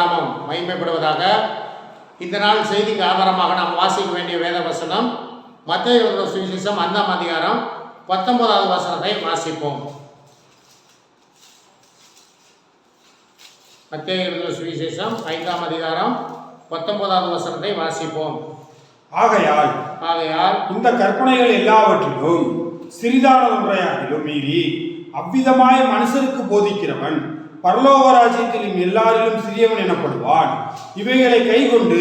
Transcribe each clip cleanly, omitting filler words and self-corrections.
நாமம் மகிமைப்படுவதாக. இந்த நாள் செய்திக்கு ஆதாரமாக நாம் வாசிக்க வேண்டிய வேத வசனம் மத்தேயு எழுதின சுவிசேஷம் 5ஆம் அதிகாரம் 19வது வசனத்தை வாசிப்போம். மத்தேயு எழுதின சுவிசேஷம் 5ஆம் அதிகாரம் 19வது வசனத்தை வாசிப்போம். ஆகையால் இந்த கற்பனைகள் எல்லாவற்றிலும் சிறிதான ஒன்றையாகிலும் மீறி அவ்விதமாய் மனுஷருக்கு போதிக்கிறவன் பரலோக ராஜ்யத்திலும் எல்லாரிலும் சிறியவன் எனப்படுவான். இவைகளை கைக்கொண்டு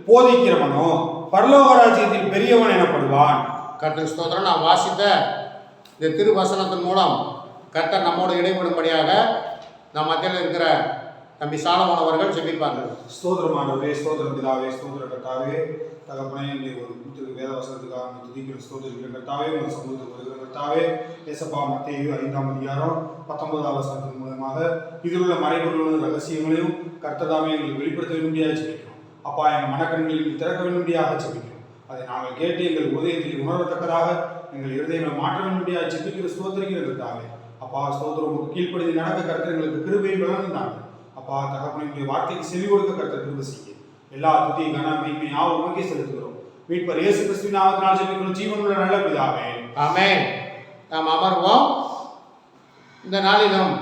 போதிக்கிறவனோ பரலோக ராஜ்யத்தில் பெரியவன் எனப்படுவான். கர்த்தருக்கு ஸ்தோத்திரம். நாம் வாசித்த இந்த திருவசனத்தின் மூலம் கர்த்தர் நம்மோடு இடைப்படும்படியாக நம் மத்தியில் இருக்கிற தம்பி சாலமோன் அவர்கள் ஜெபிப்பார்கள். ஸ்தோத்திரமானவரே, ஸ்தோத்திரம் பிதாவே, ஸ்தோத்திர கர்த்தாவே, தகப்பனே, ஒரு வேத வசனத்துக்காக துதிக்கிற ஸ்தோத்திரிக்கிற கர்த்தாவே, உங்கள் சமூகத்துக்கு வருகிற கர்த்தாவே, ஏசப்பா மத்தேயு 5ஆம் அதிகாரம் 19வது வசனத்தின் மூலமாக இதில் உள்ள மறைபொருளான ரகசியங்களையும் கர்த்ததாமே எங்களுக்கு வெளிப்படுத்த வேண்டியாக ஜெபிக்கிறோம். அப்பா, எங்கள் மனக்கண்களில் திறக்க வேண்டியாக ஜெபிக்கிறோம். அதை நாங்கள் கேட்டு எங்கள் உதயத்தில் உணரத்தக்கதாக எங்கள் இருதயங்களை மாற்ற வேண்டியாக ஜெபிக்கிற ஸ்தோத்திரிக்கிற கர்த்தாவே, அப்பா ஸ்தோத்திரம் கீழ்ப்படிந்து நடக்க கர்த்தர் எங்களுக்கு கிருபையை வழங்கினாங்க. அப்பா தகப்பனுடைய வார்த்தைக்கு செவி கொடுக்க கர்த்தர் கிருபை செய்ய எல்லா துதி கன மகிமை யாவும் உமக்கே செலுத்துகிறோம். மீட்பர் இயேசு கிறிஸ்துவின் நாமத்தினால் ஜெபிக்கிறோம் ஜீவனுள்ள நல்ல பிதாவே, ஆமென். நாம் அமர்வோம். இந்த நாளிலும்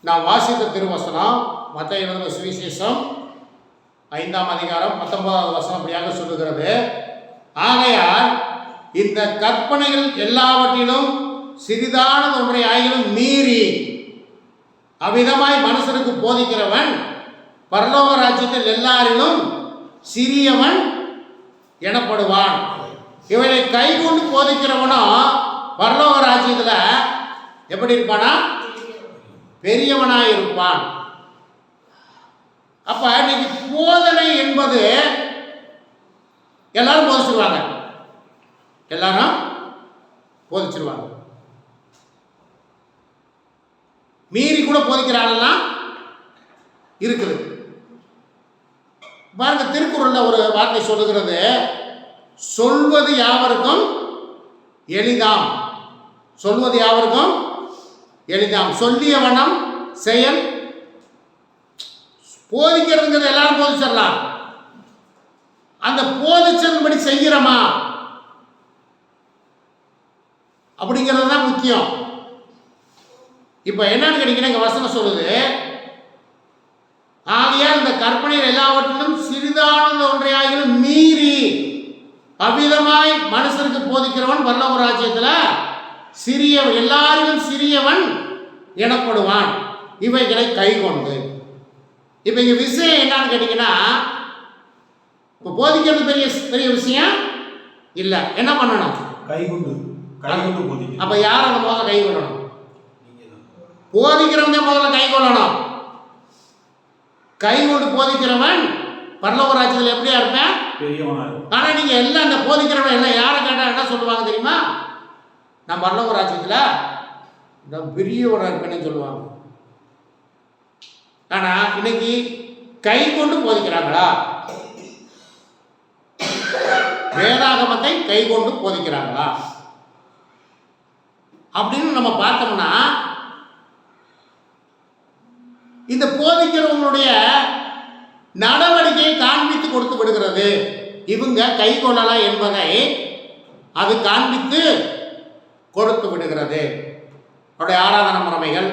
நாம் வாசித்த திருவசனம் மத்தேயு எழுதின சுவிசேஷம் 5ஆம் அதிகாரம் 19வது வசனம் அப்படியாக சொல்லுகிறது. ஆகையால் இந்த கற்பனைகள் எல்லாவற்றிலும் சிறிதானது ஒன்றை ஆகிலும் மீறி அவ்விதமாய் மனுஷனுக்கு போதிக்கிறவன் பரலோக ராஜ்யத்தில் எல்லாரிலும் சிறியவன் எனப்படுவான். இவனை கை கொண்டு போதிக்கிறவனும் பரலோக ராஜ்யத்தில் எப்படி இருப்பானா? பெரியவனாய் இருப்பான். அப்ப இன்னைக்கு போதனை என்பது எல்லாரும் போதிச்சிருவாங்க, எல்லாரும் போதிச்சிருவாங்க. மீறி கூட போதிக்கிறாங்கலாம் இருக்குது. பாருங்க, திருக்குறள்ல ஒரு வார்த்தை சொல்லுகிறது, சொல்வது யாவருக்கும் எளிதாம், சொல்வது யாவருக்கும் எளிதாம், சொல்லிய வண்ணம் செயல். போதிக்கிறதுங்கிறது எல்லாரும் போதிச்சிடலாம், அந்த போதிச்சதுபடி செய்கிறோமா அப்படிங்கிறது தான் முக்கியம். இப்ப என்னன்னு கேட்டீங்கன்னா, இங்க வசனம் சொல்லுது, ஆகையால் இந்த கற்பனைகள் எல்லாவற்றிலும் சிறிதானது ஒன்றையாகிலும் மீறி அவ்விதமாய் மனுஷருக்கு போதிக்கிறவன் பரலோக ராஜ்யத்துல சிறியவன், எல்லாரிலும் சிறியவன் எனப்படுவான். இவைகளை கை கொண்டு. இப்ப இங்க விஷயம் என்னன்னு கேட்டீங்கன்னா, இப்ப போதிக்கிறது பெரிய பெரிய விஷயம் இல்ல. என்ன பண்ணணும்? கை கொண்டு போதிக்கணும். அப்ப யார் அந்த முதல்ல கை கொள்ளணும்? போதிக்கிறவங்க முதல்ல கை கொள்ளணும். கை கொண்டு போதிக்கிறவன் பரலோக ராஜ்யத்தில் எப்படியா இருப்பேன்? பெரியவனா. ஆனா நீங்க எல்லாம் அந்த போதிக்கிறவன் எல்லாம் யாரை கேட்டா என்ன சொல்லுவாங்க தெரியுமா? நான் பரலோக ராஜ்யத்தில் பெரியவனா இருப்பேன்னு சொல்லுவாங்க. ஆனா இன்னைக்கு கை கொண்டு போதிக்கிறாங்களா? வேதாகமத்தை கை கொண்டு போதிக்கிறாங்களா அப்படின்னு நம்ம பார்த்தோம்னா, இந்த போதிக்கிறவங்களுடைய நடவடிக்கையை காண்பித்து கொடுத்து விடுகிறது. இவங்க கை கொள்ளலாம் என்பதை அது காண்பித்து கொடுத்து விடுகிறது. அவருடைய ஆராதனை முறைமைகள்,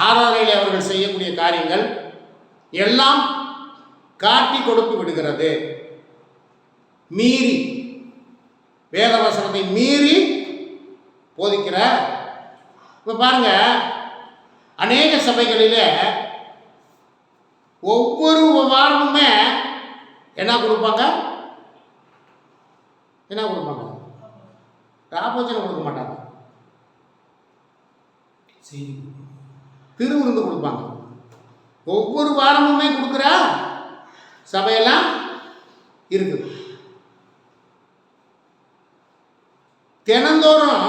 ஆராதனையில் அவர்கள் செய்யக்கூடிய காரியங்கள் எல்லாம் காட்டி கொடுத்து விடுகிறது. மீறி, வேதவசனத்தை மீறி போதிக்கிற இப்ப பாருங்க, அநேக சபைகளிலே ஒவ்வொரு வாரமுமே என்ன கொடுப்பாங்க? ராபோஜனம் கொடுக்க மாட்டாங்க, திருவிருந்து கொடுப்பாங்க. ஒவ்வொரு வாரமுமே கொடுக்குற சபையெல்லாம் இருக்குது. தினந்தோறும்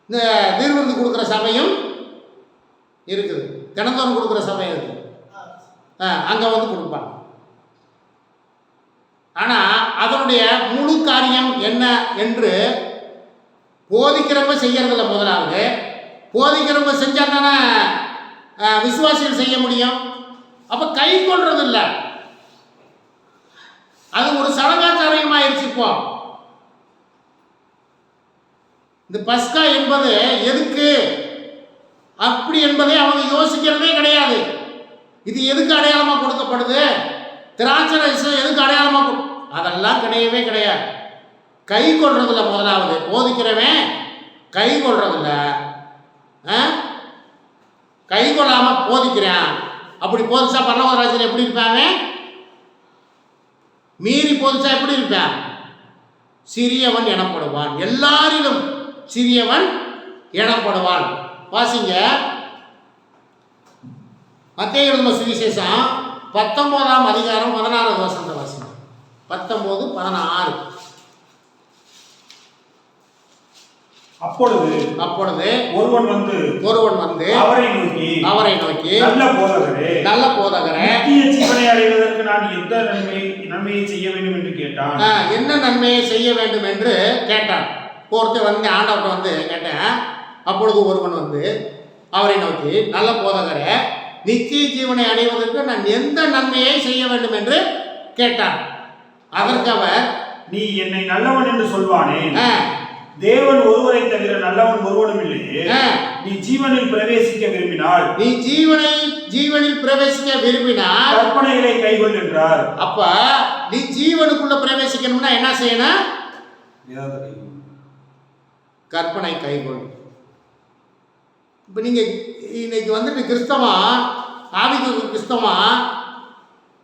இந்த திருவிருந்து கொடுக்குற சபையும் இருக்குது, தினந்தோறும் கொடுக்குற சபை இருக்குது. அங்கே வந்து கொடுப்பாங்க. ஆனால் அதனுடைய முழு காரியம் என்ன என்று போதிக்கிறவங்க செய்யறதில்ல. முதலாவது போதிக்கிறவங்க செஞ்சால் தானே விசுவாசிகள் செய்ய முடியும். அப்ப கை கொள்றது இல்லை, அது ஒரு சடங்காச்சாரியமா ஆயிடுச்சு. இப்போ இந்த பஸ்கா என்பது எதுக்கு அப்படி என்பதை அவங்க யோசிக்கிறதே கிடையாது. இது எதுக்கு அடையாளமா கொடுக்கப்படுது, திராட்சை ரசம் எதுக்கு அடையாளமா, அதெல்லாம் கிடையவே கிடையாது. கை கொள்றதில்ல. முதலாவது போதிக்கிறவன் கை கொள்றதில்ல, கை கொள்ளாம போதிக்கிறான். அப்படி போதிச்சா பரலோக ராஜ்யத்தில் எப்படி இருப்பாங்க? மீறி போதிச்சா எப்படி இருப்பான்? சிறியவன் எனப்படுவான், எல்லாரிலும் சிறியவன் எனப்படுவான். வாசிங்க மத்தேயு எழுதின சுவிசேஷம் 19ஆம் அதிகாரம் 16வது வசனத்தை வாசிங்க. 19:16. அப்பொழுது ஒருவன் வந்து அவரை நோக்கி நல்ல போதகரே நித்திய ஜீவனை அடைவதற்கு நான் எந்த நன்மையை செய்ய வேண்டும் என்று கேட்டான். என்ன நன்மையை செய்ய வேண்டும் என்று கேட்டான். ஒருத்தர் வந்து ஆண்டவர்கிட்ட வந்து கேட்டேன். அப்பொழுது ஒருவன் வந்து அவரை நோக்கி நல்ல போதகரே நித்திய ஜீவனை அடைவதற்கு நான் எந்த நன்மையை செய்ய வேண்டும் என்று கேட்டான். அதற்கு அவர், நீ என்னை நல்லவன் என்று சொல்வானே, தேவன் ஒருவரை தவிர நல்லவன் ஒருவனும் இல்லையே, நீ ஜீவனில் பிரவேசிக்க விரும்பினால் கற்பனைகளை கைகொள் என்றார். அப்ப நீ ஜீவனுக்குள்ள பிரவேசிக்கணும்னா என்ன செய்யணும்? கற்பனை கைகொள். இப்ப நீங்க இன்னைக்கு வந்துட்டு கிறிஸ்தவா, ஆவிக்கு கிறிஸ்தவா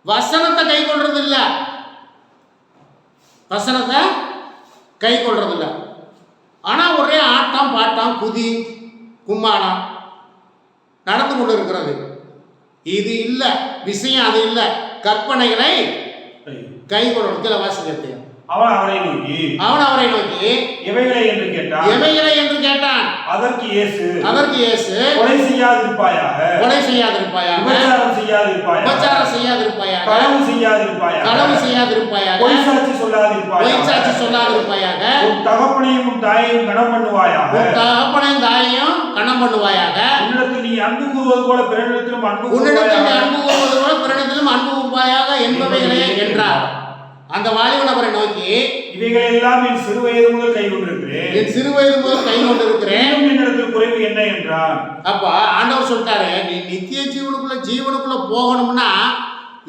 வசனத்தை கை கொள்றது இல்லை, வசனத்தை கை கொள்றது இல்லை. ஆனா ஒரே ஆட்டம் பாட்டம் குதி கும்மாளம் நடந்து கொண்டு இருக்கிறது. இது இல்லை விஷயம், அது இல்லை. கற்பனைகளை கை கொள்ளணும். கீழே வாசிக்கிறது. அவன் அவரை நோக்கி எவைகளை என்று கேட்டான். அதற்கு இயேசு கொலை செய்யாதிருப்பாயாக, விபச்சாரம் செய்யாதிருப்பாயாக, களவு செய்யாதிருப்பாயாக, பொய் சாட்சி சொல்லாதிருப்பாயாக, உன் தகப்பனையும் உன் தாயையும் கனம் பண்ணுவாயாக, உன்னிடத்தில் நீ அன்பு கூறுவது போல பிறனிடத்திலும் அன்பு கூறுவாயாக என்பவைகளே என்றார். அந்த வாலிபன் அவரை நோக்கி, இவைகளெல்லாம் என் சிறு வயது முதல் கை கொண்டிருக்கிறேன், என்னிடத்தில் குறைவு என்ன என்றான். அப்ப ஆண்டவர் சொல்லிட்டாரு, நீ நித்திய ஜீவனுக்குள்ள போகணும்னா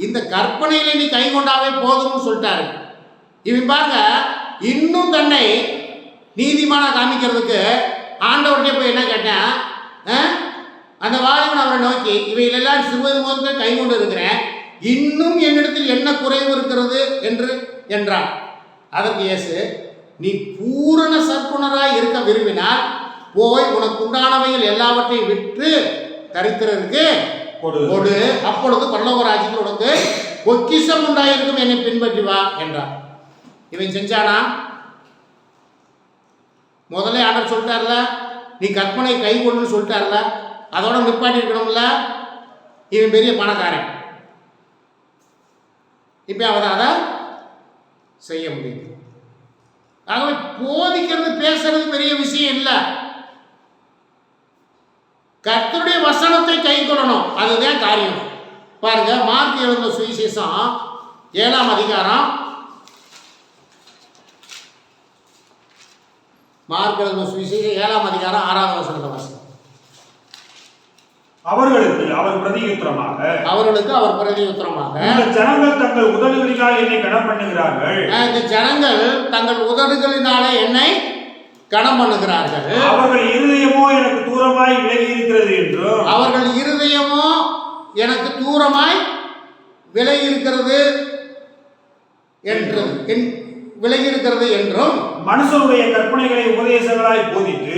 இந்த கற்பனையில நீ கை கொண்டாவே போதும்னு சொல்லிட்டாரு. இவன் பாருங்க, இன்னும் தன்னை நீதிமான காமிக்கிறதுக்கு ஆண்டவர்கிட்ட போய் என்ன கேட்டேன், அந்த வாலிபன் அவரை நோக்கி, இவைகளெல்லாம் சிறு வயது முதல் கை கொண்டு இருக்கிறேன், இன்னும் என்னிடத்தில் என்ன குறைவு இருக்கிறது என்றான். அதற்கு இயேசு, நீ பூரண சற்குணராய் இருக்க விரும்பினால் போய் உனக்கு உண்டானவைகள் எல்லாவற்றையும் விற்று தரித்திரருக்கு கொடு, அப்பொழுது பரலோக ராஜ்யத்தில் உனக்கு பொக்கிஷம் உண்டாயிருக்கும், என்னை பின்பற்றி வா என்றார். இவன் செஞ்சானா? முதல்ல ஆண்டவர் சொல்லிட்டார்ல, நீ கற்பனை கை கொள்ளுன்னு சொல்லிட்டார்ல, அதோட நிப்பாட்டி இருக்கணும்ல. இவன் பெரிய பணக்காரன், இப்போ அவன் அதை செய்ய முடியும். ஆகவே போதிக்கிறது பேசுறது பெரிய விஷயம் இல்லை, கர்த்தருடைய வசனத்தை கை கொள்ளணும், அதுதான் காரியம். பாருங்க, மார்க் எழுதின சுவிசேஷம் 7ஆம் அதிகாரம், மார்க் எழுதின சுவிசேஷம் 7ஆம் அதிகாரம் 6வது வசனத்தை வாசிங்க. அவர்களுக்கு அவர் பிரதியுத்தரமாக, இந்த ஜனங்கள் தங்கள் உதடுகளினால் என்னை கனம் பண்ணுகிறார்கள், இந்த ஜனங்கள் தங்கள் உதடுகளினாலே என்னை கனம் பண்ணுகிறார்கள், அவர்கள் இருதயமோ எனக்கு தூரமாய் விலகி இருக்கிறது என்றும், விலகி இருக்கிறது என்றும் மனுஷனுடைய கற்பனைகளை உபதேசங்களாய் போதித்து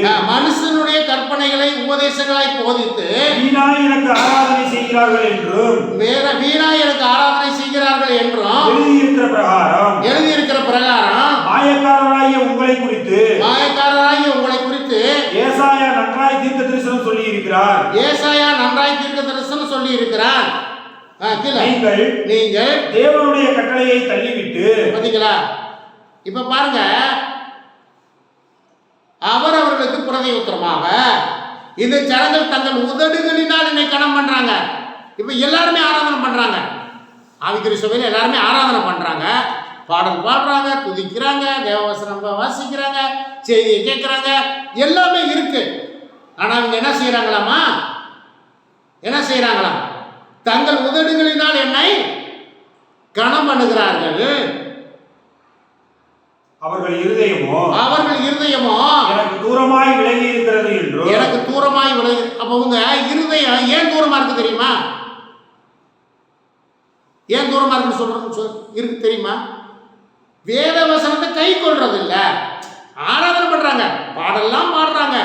வீணாய் எனக்கு ஆராதனை செய்கிறார்கள் என்றும் எழுதியிருக்கிற பிரகாரம் மாயக்காரராகிய உங்களை குறித்து ஏசாயா நன்றாய் தீர்க்க தரிசனம் சொல்லி இருக்கிறார். நீங்கள் தேவனுடைய கட்டளையை தள்ளிவிட்டு, பாத்தீங்களா? இப்ப பாருங்க, அவர்களுக்கு பிரதியுத்தரமாக இந்த ஜனங்கள் தங்கள் உதடுகளினால் என்னை கனம் பண்றாங்க. இப்ப எல்லாருமே ஆராதனை பண்றாங்க. ஆவிக்குரிய சபையில் எல்லாருமே ஆராதனை பண்றாங்க, பாடல் பாடுறாங்க, துதிக்கிறாங்க, தேவவசனம் வாசிக்கிறாங்க, செய்தியை கேட்கிறாங்க, எல்லாமே இருக்கு. ஆனா அவங்க என்ன செய்யறாங்களாமா? என்ன செய்யறாங்களா? தங்கள் உதடுகளினால் என்னை கனம் பண்ணுகிறார்கள். அவர்கள் இருதயமோ எனக்கு தூரமாய் விலகி இருக்கிறது என்று. எனக்கு தூரமாய் விலகி. அப்ப உங்க இருதயம் ஏன் தூரமா இருக்கு தெரியுமா? ஏன் தூரமா இருக்குன்னு சொல்றோம் இருக்கு தெரியுமா? வேத வசனத்தை கை கொள்றது இல்ல. ஆராதனை பண்றாங்க, பாடெல்லாம் பாடுறாங்க,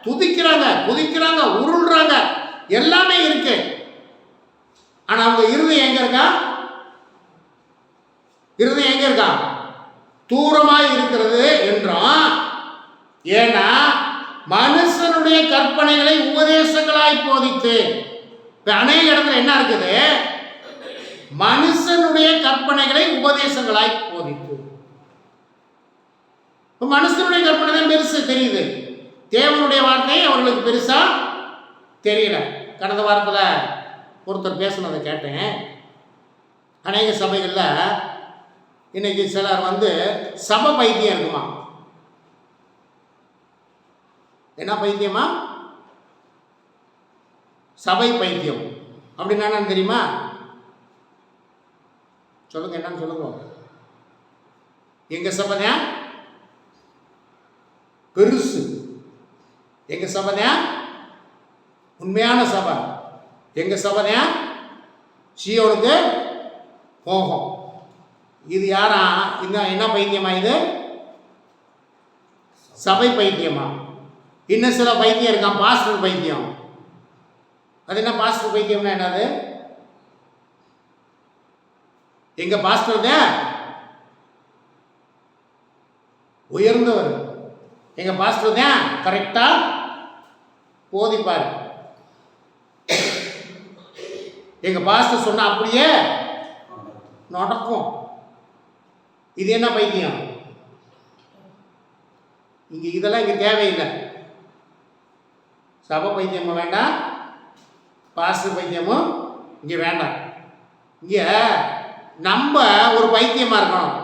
துதிக்கிறாங்க, குதிக்கிறாங்க, உருள்றாங்க, எல்லாமே இருக்கு. ஆனா அவங்க இருதயம் எங்க இருக்கா? இருதயம் எங்க இருக்கா? தூரமாய் இருக்கிறது என்றும். ஏன்னா மனுஷனுடைய கற்பனைகளை உபதேசங்களாய் போதித்து. இப்ப அநேக இடத்துல என்ன இருக்குது? மனுஷனுடைய கற்பனைகளை உபதேசங்களாய் போதித்து. மனுஷனுடைய கற்பனை தான் பெருசு தெரியுது, தேவனுடைய வார்த்தை அவர்களுக்கு பெருசா தெரியல. கடந்த வாரத்தில் ஒருத்தர் பேசுனதை கேட்டேன். அநேக சபைகளில் இன்னைக்கு சிலர் சபை பைத்தியம் இருக்குமா? என்ன பைத்தியமா? சபை பைத்தியம் அப்படின்னா என்னன்னு தெரியுமா? சொல்லுங்க, என்னன்னு சொல்லுங்க. எங்க சபை தான் பெருசு, எங்க சபை தான் உண்மையான சபை, எங்க சபை தான் சீயோனுக்கு போகும். இது யாரா? என்ன பைத்தியமா இது? சபை பைத்தியமா? இன்னும் சில பைத்தியம் இருக்கான், பாஸ்டர் பைத்தியம். அது என்ன பாஸ்டர் பைத்தியம்னா என்னது? எங்க பாஸ்டர் தான் உயர்ந்தவர், எங்க பாஸ்டர் தான் கரெக்டா போதிப்பார், எங்க பாஸ்டர் சொன்னா அப்படியே நடக்கும். இது என்ன பைத்தியம்? இங்க இதெல்லாம் இங்க தேவையில்லை. சபை பைத்தியமும் வேண்டாம், பாஸ்டர் பைத்தியமும் இங்க வேண்டாம். இங்க நம்ம ஒரு பைத்தியமா இருக்கணும்.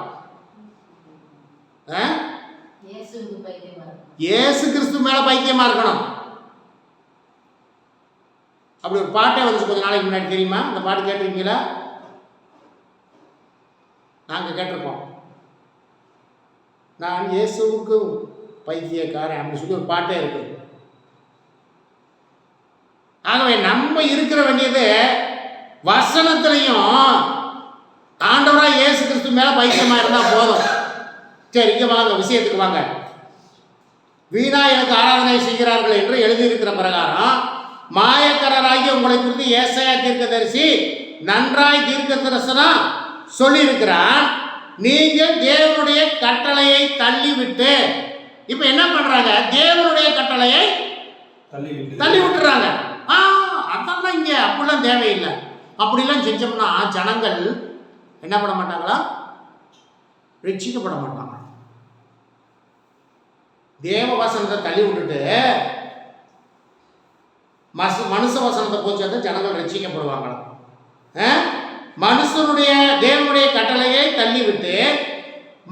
இயேசு கிறிஸ்து மேல பைத்தியமா இருக்கணும். அப்படி ஒரு பாட்டே வந்துச்சு கொஞ்ச நாளைக்கு முன்னாடி, தெரியுமா? இந்த பாட்டு கேட்டிருக்கீங்களா? நாங்க கேட்டிருக்கோம். நான் இயேசுவுக்கு பைத்தியக்காரன் அப்படி சொல்லி ஒரு பாட்டே இருக்கு. ஆகவே நம்ம இருக்கிற வேண்டியது வசனத்திலையும் ஆண்டவராக இயேசு கிறிஸ்து மேல பைத்தியமா இருந்தா போதும். சரி, இங்க வாங்க, விஷயத்துக்கு வாங்க. வீணா எனக்கு ஆராதனை செய்கிறார்கள் என்று எழுதியிருக்கிற பிரகாரம் மாயக்காரராகிய உங்களை குறித்து ஏசாயா தீர்க்கதரிசி நன்றாய் தீர்க்க தரிசனம் சொல்லியிருக்கிறான். நீங்கள் தேவனுடைய கட்டளையை தள்ளிவிட்டு இப்ப என்ன பண்றாங்க? தேவனுடைய கட்டளையை தள்ளி விட்டுறாங்க. அதெல்லாம் இங்க அப்படிலாம் தேவையில்லை. அப்படிலாம் செஞ்சோம்னா ஜனங்கள் என்ன பண்ண மாட்டாங்களா? ரட்சிக்கப்பட மாட்டாங்க. தேவ வசனத்தை தள்ளி விட்டுட்டு மனுஷ வசனத்தை போச்சு ஜனங்கள் ரட்சிக்கப்படுவாங்களா? மனுஷனுடைய தேவனுடைய கட்டளையை தள்ளிவிட்டு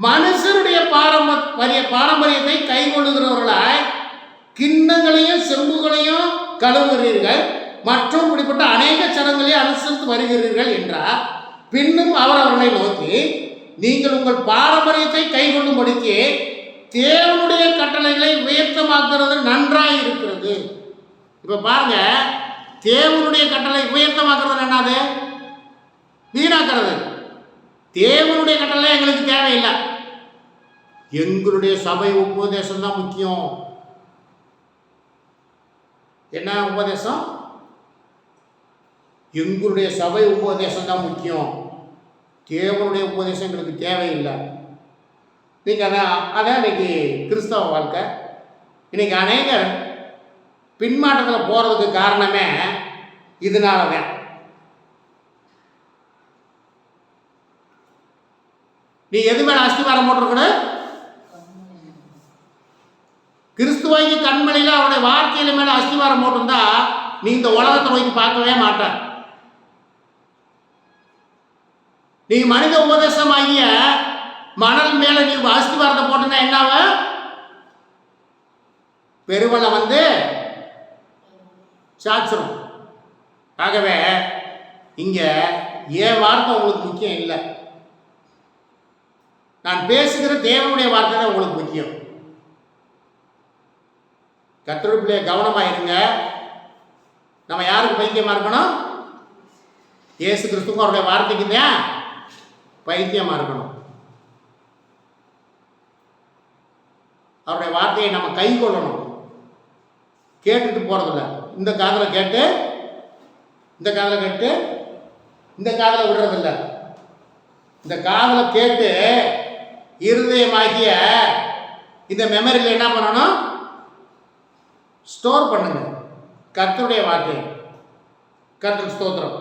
மனுஷனுடைய பாரம்பரியத்தை கை கொள்ளுகிறவர்களாய் கிண்ணங்களையும் செம்புகளையும் கழுவுகிறீர்கள் மற்றும் இப்படிப்பட்ட அநேக சடங்குகளையும் அனுசரித்து வருகிறீர்கள் என்றார். பின்னும் அவர் அவர்களை நோக்கி, நீங்கள் உங்கள் பாரம்பரியத்தை கை கொள்ளும்படிக்கு தேவனுடைய கட்டளைகளை உயர்த்தமாக்குறது நன்றாய் இருக்கிறது. இப்ப பாருங்க, தேவனுடைய கட்டளை உயர்த்தமாக்குறது என்னது? வீணாக்கிறது. தேவனுடைய கட்டளை எங்களுக்கு தேவையில்லை. எங்களுடைய சபை உபதேசம் தான் முக்கியம். என்ன உபதேசம்? எங்களுடைய சபை உபதேசம் தான் முக்கியம், தேவனுடைய உபதேசம் எங்களுக்கு தேவையில்லை. இன்னைக்கு அதான் இன்னைக்கு கிறிஸ்தவ வாழ்க்கை. இன்னைக்கு அநேகர் பின்மாற்றத்தில் போறதுக்கு காரணமே இதனால தான். நீ எது மேல அஸ்திவாரம் போட்டிருக்கணும்? கிறிஸ்துவாய்க்கு கண்மணியில அவருடைய வார்த்தையில மேல அஸ்திவாரம் போட்டிருந்தா நீ இந்த உலகத்தை நோக்கி பார்க்கவே மாட்ட. நீ மனித உபதேசமாகிய மணல் மேல நீ அஸ்திவாரத்தை போட்டனா என்னாவ? பெருவெள்ளம் வந்து சாச்சிரும். ஆகவே இங்க என் வார்த்தை உங்களுக்கு முக்கியம் இல்லை, நான் பேசுகிற தேவனுடைய வார்த்தை தான் உங்களுக்கு முக்கியம். கர்த்தருடைய பிள்ளைய கவனமா இருங்க. நம்ம யாருக்கு பைத்தியமா இருக்கணும்? இயேசு கிறிஸ்துக்கும் அவருடைய வார்த்தைக்கு தான் பைத்தியமா இருக்கணும். அவருடைய வார்த்தையை நம்ம கை கொள்ளணும். கேட்டுட்டு போறதில்ல. இந்த காதுல கேட்டு இந்த காதுல கேட்டு இந்த காதுல விடுறதில்ல. இந்த காதுல கேட்டு இருதயமாகிய இந்த மெமரியில் என்ன பண்ணணும்? ஸ்டோர் பண்ணுங்க கர்த்தருடைய வார்த்தை. கர்த்தருக்கு ஸ்தோத்திரம்.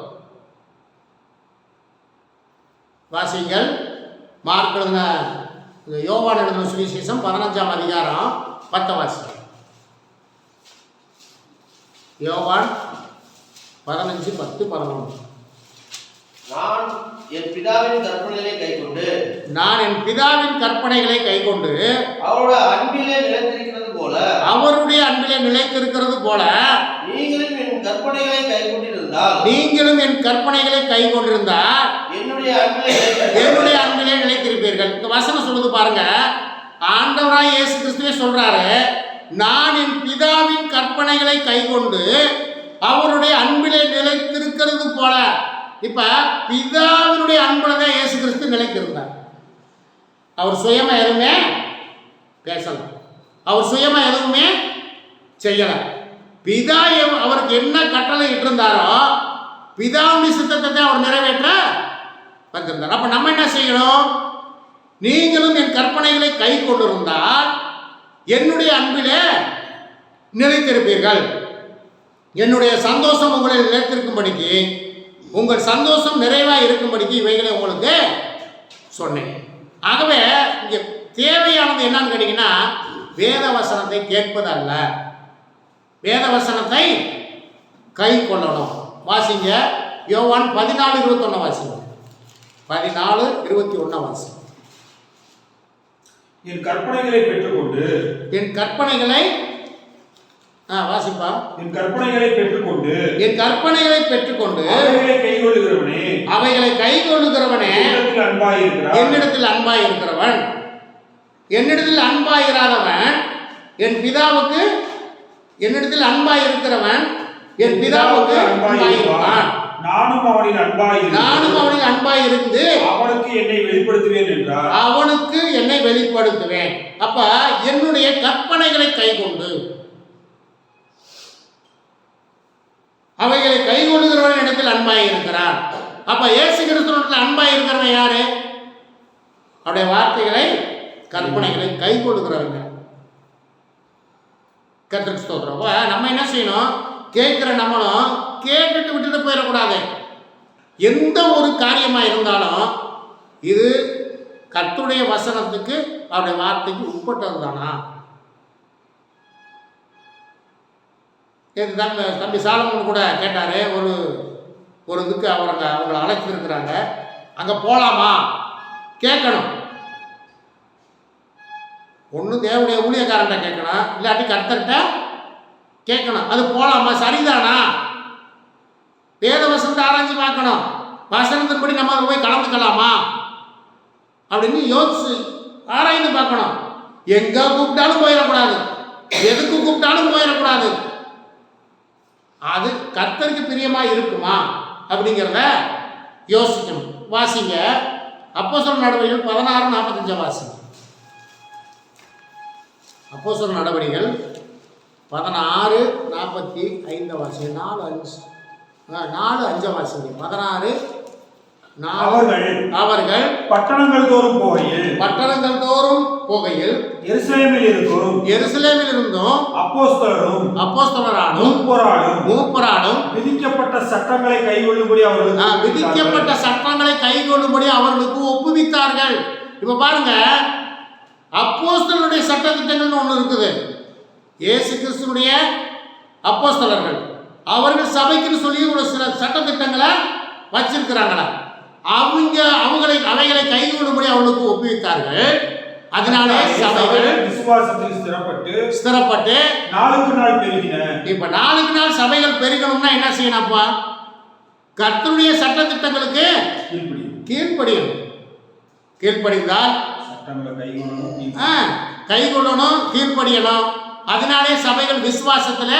வாசிங்கள். மார்க் எழுதின யோவான் எழுதின சுவிசேஷம் 15ஆம் அதிகாரம் 10 வாசி. யோவான் 15, 10, 11. நான் என் பிதாவின் கற்பனைகளை கைக்கொண்டு அவருடைய அன்பிலே நிலைத்திருக்கிறது போல நீங்களும் என் கற்பனைகளை கைக்கொண்டிருந்தால் என்னுடைய அன்பிலே நிலைத்திருப்பீர்கள். இந்த வசனம் சொல்லுது பாருங்க. ஆண்டவராய் இயேசு கிறிஸ்துவே சொல்றாரு, நான் என் பிதாவின் கற்பனைகளை கைக்கொண்டு அவருடைய அன்பிலே நிலைத்திருக்கிறது போல. இப்ப பிதாவினுடைய அன்புல தான் இயேசு கிறிஸ்து நிலைத்திருந்தார். அவர் சுயமா எதுவுமே பேசல, அவர் சுயமா எதுவுமே செய்யல. பிதா அவருக்கு என்ன கட்டளை இட்டிருந்தாரோ பிதாவுடைய சித்தத்தை தான் அவர் நிறைவேற்ற வந்திருந்தார். அப்ப நம்ம என்ன செய்யணும்? நீங்களும் என் கற்பனைகளை கை கொண்டிருந்தால் என்னுடைய அன்பிலே நிலைத்திருப்பீர்கள். என்னுடைய சந்தோஷம் உங்களில் நிலைத்திருக்கும்படிக்கு, உங்கள் சந்தோஷம் நிறைவாக இருக்கும்படிக்கு இவைகளை உங்களுக்கு சொன்னேன். ஆகவே இங்கே தேவையானது என்னன்னு கேட்டீங்கன்னா, வேத வசனத்தை கேட்பது அல்ல, வேத வசனத்தை கை கொள்ளணும். வாசிங்க. யோவான் 14:21 வாசிங்க. 14:21 வாசி. என் கற்பனைகளை பெற்றுக்கொண்டு வாசிப்பா. என் கற்பனைகளை பெற்றுக்கொண்டு அவைகளை கைக்கொள்ளுகிறவனே என்னிடத்தில் அன்பாயிருக்கிறவன். என்னிடத்தில் அன்பாயிராதவன் என்னிடத்தில் அன்பாயிருக்கிறவன் என் பிதாவுக்கு அன்பாயிருப்பான். நானும் அவனில் அன்பாயிருந்து அவனுக்கு என்னை வெளிப்படுத்துவேன் என்றார். அவனுக்கு என்னை வெளிப்படுத்துவேன். அப்ப என்னுடைய கற்பனைகளை கைக்கொண்டு அவைகளை கைகொள்ளுகிறவன் இடத்தில் அன்பாயிருக்கிறான். அப்ப இயேசு கிறிஸ்துவிடத்தில் அன்பாயிருக்கிறவன் யாரு? அவருடைய வார்த்தைகளை கற்பனைகளை கைகொள்ளுகிறவங்க. கர்த்தருக்கு ஸ்தோத்திரம். நம்ம என்ன செய்யணும்? கேட்கிற நம்மளும் கேட்டுட்டு விட்டுட்டு போயிடக்கூடாது. எந்த ஒரு காரியமா இருந்தாலும் இது கர்த்தருடைய வசனத்துக்கு அவருடைய வார்த்தைக்கு உட்பட்டது தானா? தம்பி சாலமன் கூட கேட்டாரு. ஒரு இதுக்கு அவங்களை அழைச்சிருக்கிறாங்க, அங்கே போகலாமா கேட்கணும். ஒன்று தேவனுடைய ஊழியக்காரன்ட்ட கேட்கணும், இல்லாட்டி கர்த்தர்கிட்ட கேட்கணும். அது போகலாமா, சரிதானா? வேத வசனத்தை ஆராய்ச்சி பார்க்கணும். வசனத்தின்படி நம்ம அதை போய் கலந்துக்கலாமா அப்படின்னு யோசிச்சு ஆராய்ந்து பார்க்கணும். எங்கே கூப்பிட்டாலும் போயிடக்கூடாது, எதுக்கு கூப்பிட்டாலும் போயிடக்கூடாது. அது கர்த்தருக்கு பிரியமா இருக்குமா அப்படிங்கிறத யோசிக்கணும். வாசிங்க. அப்போஸ்தலர் நடவடிக்கைகள் 16:45 வாசிங்க. அப்போஸ்தலர் நடவடிக்கைகள் 16:45 வாசிங்க. 4:5 வாசிங்க. 16 அவர்கள் பட்டணங்கள் தோறும் போகையில் எருசலேமில் இருந்தும் அப்போஸ்தலராலும் மூப்பராலும் விதிக்கப்பட்ட சட்டங்களை கைக்கொள்ளும்படி அவர்களுக்கு ஒப்புவித்தார்கள். இப்ப பாருங்க, அப்போஸ்தலருடைய சட்டத்திட்டங்கள்னு ஒன்று இருக்குது. இயேசு கிறிஸ்துவுடைய அப்போஸ்தலர்கள் அவர்கள் சபைக்குன்னு சொல்லி ஒரு சில சட்டத்திட்டங்களை வச்சிருக்கிறாங்களா? அவைகளை கைகொள்ளும்படி அவர்களுக்கு ஒப்புவித்தார்கள். அதனாலே சபைகள் விசுவாசத்தில் ஸ்திரப்பட்டு நாளுக்கு நாள் பெருகின. இப்ப நாளுக்கு நாள் சபைகள் பெருகணும்னா என்ன செய்யணும்ப்பா? கர்த்தருடைய சட்ட திட்டங்களுக்கு கீழ்ப்படியணும். கீழ்ப்படிந்தால் கைகொள்ளணும், கீழ்ப்படியணும். அதனாலே சபைகள் விசுவாசத்துல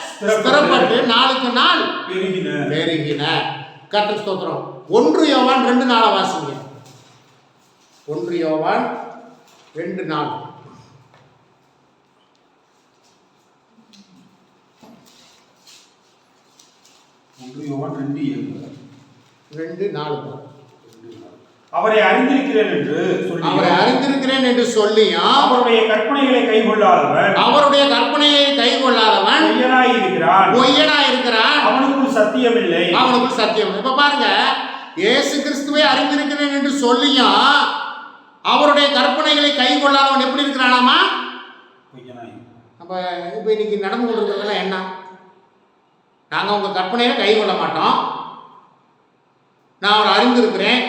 ஸ்திரப்பட்டு நாளுக்கு நாள் பெருகின. கர்த்தருக்கு ஸ்தோத்திரம். 1 யோவான் 2:4 வாசிங்க. 1 யோவான் 2:4. அவரை அறிந்திருக்கிறேன் என்று சொல்லியும் அவருடைய கற்பனையை கைக்கொள்ளாதவன் பொய்யனாயிருக்கிறான். அவனுக்குள் சத்தியமில்லை. இப்ப பாருங்க, இயேசு கிறிஸ்துவை அறிந்திருக்கிறேன் என்று சொல்லியும் அவருடைய கற்பனைகளை கைக்கொள்ளாதவன் எப்படி இருக்கிறானாமா? அப்ப இப்ப இன்னைக்கு நடந்து கொண்டிருக்கிறதுலாம் என்ன? நாங்க உங்க கற்பனையை கைக்கொள்ள மாட்டோம். நான் அவரை அறிந்திருக்கிறேன்,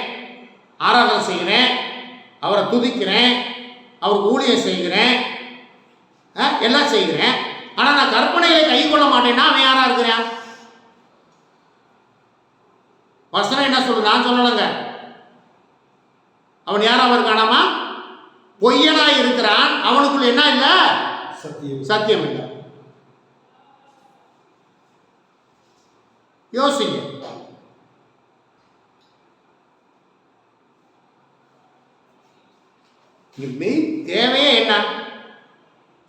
ஆராதனை செய்கிறேன், அவரை துதிக்கிறேன், அவருக்கு ஊழியம் செய்கிறேன், எல்லாம் செய்கிறேன். ஆனால் நான் கற்பனையை கை கொள்ள மாட்டேன்னா அவன் யாரா இருக்கிறான்? வசனம் என்ன சொல்லு? நான் சொல்லலைங்க. அவன் யாராக இருக்கானாமா? பொய்யனாய் இருக்கிறான். அவனுக்குள்ள என்ன இல்லை? சத்தியம் இல்லை. யோசிங்க. மெயின் தேவையே என்ன?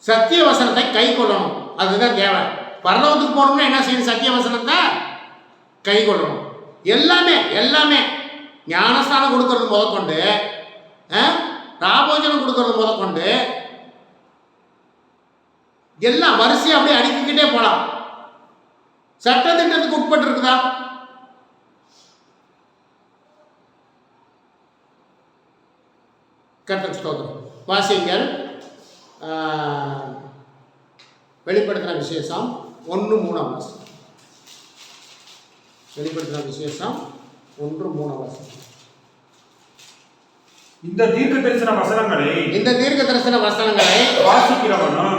சத்திய வசனத்தை கை கொள்ளணும். அதுதான் தேவை. பரலோகத்துக்கு போகணும்னா என்ன செய்யணும்? சத்திய வசனத்தை கை கொள்ளணும். எல்லாமே ஞானஸ்தானம் கொடுக்கறது முதற்கொண்டு, ராபோஜனம் கொடுக்கறது முதற்கொண்டு எல்லாம் வரிசையாக அப்படியே அடுக்கிக்கிட்டே போகலாம். சட்டத்திட்டத்துக்கு உட்பட்டு இருக்குதா? கர்த்தருக்கு ஸ்தோத்திரம். வாசிங்கள். வெளிப்படுத்தின விசேஷம் 1:3. வெளிப்படுத்தின விசேஷம் 1:3. இந்த தீர்க்க தரிசன வசனங்களை வாசிக்கிறவனும்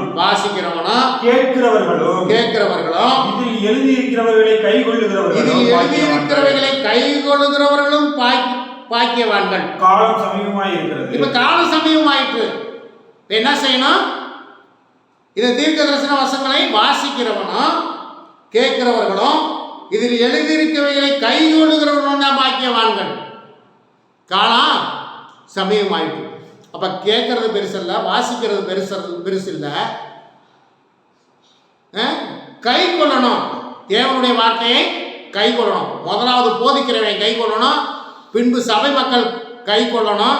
கேட்கிறவர்களும் இதில் எழுதியிருக்கிறவர்களை கைகொள்ளுகிறவர்களும் பாக்கியவான்கள். காலம் சமீபமாய் இருக்கிறது. இப்ப காலம் சமீபமாயிற்று. என்ன செய்யணும்? இந்த தீர்க்க தரிசன வசனங்களை வாசிக்கிறவனும் கேட்கிறவர்களும் இதில் எழுதியிருக்கிறவைகளை கைகொள்ளுகிறவர்களும் தான் பாக்கியவான்கள். காலம் சமயமாயிட்டு. அப்ப கேட்கறது பெருசல்ல, வாசிக்கிறது பெருசு இல்லை. கை கொள்ளணும். தேவனுடைய வார்த்தையை கை கொள்ளணும். முதலாவது போதிக்கிறவன் கை கொள்ளணும், பின்பு சபை மக்கள் கை கொள்ளணும்.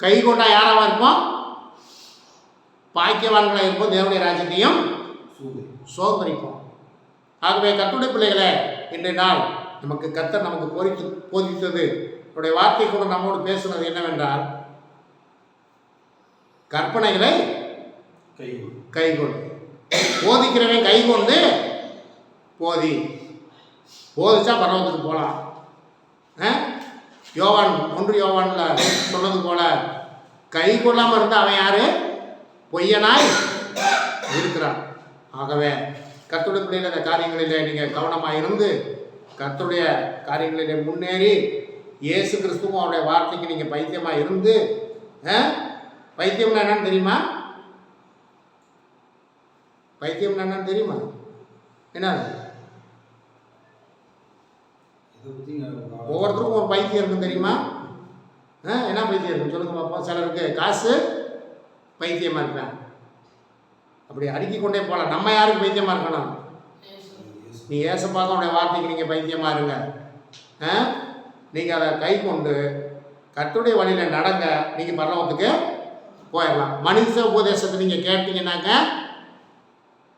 கை கொண்டா யாராவா இருப்போம்? பாக்கியவான்களாக இருப்போம். தேவனுடைய ராஜ்யத்தையும் சோதரிப்போம். ஆகவே கர்த்தருடைய பிள்ளைகளே, இன்றைய நாள் கர்த்தர் நமக்கு போதித்தது, அவருடைய வார்த்தை கூட நம்மோடு பேசுனது என்னவென்றால், கற்பனைகளை கைகொண்டு போதிக்கிறவன் கைகொண்டு போதிச்சா பரவத்துக்கு போகலாம். யோவான் 1 யோவான்ல சொன்னது போல கை கொள்ளாமல் இருந்தால் அவன் யாரு? பொய்யனாய் இருக்கிறான். ஆகவே கர்த்தருடைய பிள்ளைகள் இந்த காரியங்களிலே நீங்கள் கவனமாக இருந்து கர்த்தருடைய காரியங்களிலே முன்னேறி இயேசு கிறிஸ்துவும் அவருடைய வார்த்தைக்கு நீங்கள் பைத்தியமாக இருந்து, பைத்தியம்னா என்னன்னு தெரியுமா? பைத்தியம்னா என்னன்னு தெரியுமா? என்ன? ஒவ்வொருத்தருக்கும் ஒரு பைத்தியம் இருக்கும் தெரியுமா? என்ன பைத்தியம் இருக்கும் சொல்லுங்க பார்ப்போம். சிலருக்கு காசு பைத்தியமாக இருக்கிறான். அப்படி அடுக்கி கொண்டே போகலாம். நம்ம யாருக்கு பைத்தியமாக இருக்கணும்? நீ ஏசப்பாக உடைய வார்த்தைக்கு நீங்கள் பைத்தியமாக இருங்க. நீங்கள் அதை கை கொண்டு கர்த்தருடைய வழியில் நடங்க. நீங்கள் பரலோகத்துக்கு போயிடலாம். மனித உபதேசத்தை நீங்கள் கேட்டீங்கன்னாக்க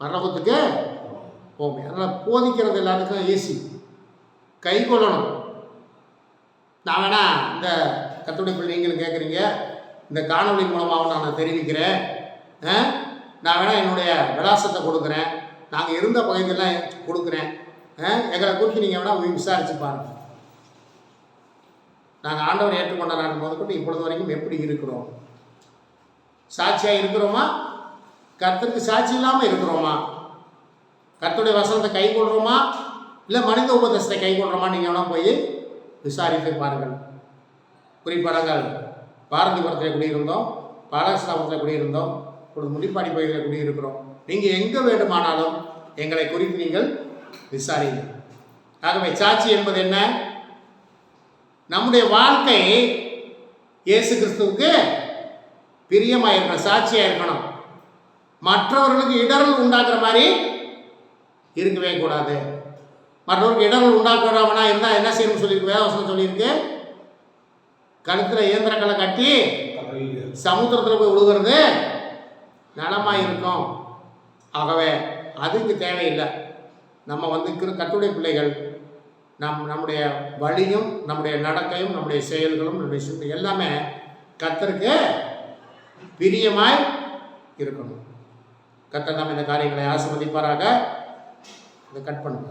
பரலோகத்துக்கு போங்க. அதனால் போதிக்கிறது எல்லாத்துக்கும் ஈஸி. கை கொள்ளணும். நான் வேணா இந்த கர்த்தருடைய பிள்ளை நீங்களும் கேட்குறீங்க, இந்த காணொலி மூலமாக நான் தெரிவிக்கிறேன். நான் வேணா என்னுடைய விலாசத்தை கொடுக்குறேன், நாங்கள் இருந்த பகுதியெல்லாம் கொடுக்குறேன். எங்களை குறித்து நீங்கள் வேணா விசாரிச்சு பாருங்கள். நாங்கள் ஆண்டவரை ஏற்றுக்கொண்ட நாள் முதற்கொண்டு இப்பொழுது வரைக்கும் எப்படி இருக்கிறோம்? சாட்சியாக இருக்கிறோமா? கர்த்தருக்கு சாட்சி இல்லாமல் இருக்கிறோமா? கர்த்தருடைய வசனத்தை கை கொள்கிறோமா, இல்லை மனித உபதேசத்தை கை கொள்கிறோமா? நீங்கள் வேணால் போய் விசாரித்து பாருங்கள். குறிப்பாடங்கள் பாரதிபுரத்தில் குடியிருந்தோம், பாலகிருஷ்ணாபுரத்தில் குடியிருந்தோம், இப்பொழுது முடிப்பாடி பகுதியில் குடியிருக்கிறோம். நீங்கள் எங்கே வேண்டுமானாலும் எங்களை குறித்து நீங்கள் விசாரிங்கள். ஆகவே சாட்சி என்பது என்ன? நம்முடைய வாழ்க்கை இயேசு கிறிஸ்துவுக்கு பிரியமாக இருக்கணும், சாட்சியாக இருக்கணும். மற்றவர்களுக்கு இடரல் உண்டாக்குற மாதிரி இருக்கவே கூடாது. மற்றவர்களுக்கு இடரல் உண்டாக்குறவனா இருந்தால் என்ன செய்யணும்னு சொல்லியிருக்கு, வேதவசனம் சொல்லியிருக்கு. கழுத்தில் இயந்திரங்களை கட்டி சமுத்திரத்தில் போய் விழுகிறது நலமாக இருக்கும். ஆகவே அதுக்கு தேவையில்லை. நம்ம கர்த்தருடைய பிள்ளைகள் நம்முடைய வழியும் நம்முடைய நடக்கையும் நம்முடைய செயல்களும் நம்முடைய சிந்தை எல்லாமே கர்த்தருக்கு பிரியமாய் இருக்கணும். கர்த்தர் நாம் இந்த காரியங்களை ஆசீர்வதிப்பாராக. இதை கட் பண்ணுங்க.